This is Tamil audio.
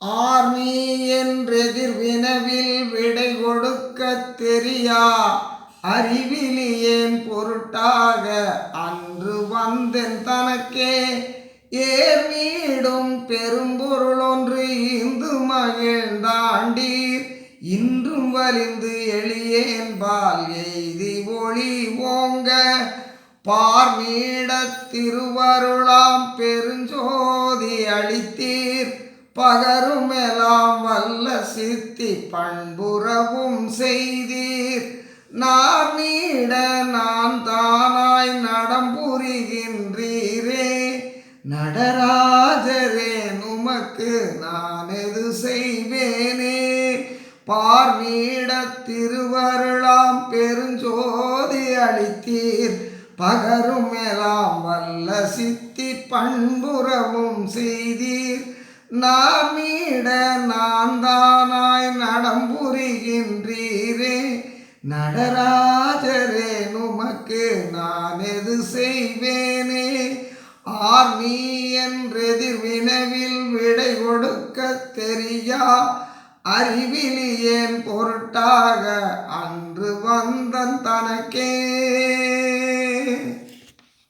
ஆர்மி என்றெதிர்வினவில் விடை கொடுக்கத் தெரியா அறிவிலியேன் பொருட்டாக அன்று வந்தென் தனக்கே ஏர்மீடும் பெரும்பொருள் ஒன்று இந்து மகிழ்ந்தாண்டீர் இன்றும் வலிந்து எளியேன்பால் எய்தி ஒளி ஓங்க பார்மீடத் திருவருளாம் பெருஞ்சோதி அளித்தீர் பகருமெலாம் வல்ல சித்தி பண்புறவும் செய்தீர் நார்மீட நான் தானாய் நடம்புரிகின்றீரே நடராஜரே நுமக்கு நான் எது செய்வேனே பார்மீட திருவருளாம் பெருஞ்சோதி அளித்தீர் பகருமெலாம் வல்ல சித்தி பண்புறவும் செய்தீர் நாமீட நான் தானாய் நடம்புரிகின்றீரே நடராஜரே நுமக்கு நான் எது செய்வேனே ஆர்மி என்றெதிர்வினவில் விடை கொடுக்க தெரியா அறிவிலியேன் பொருட்டாக அன்று வந்தன்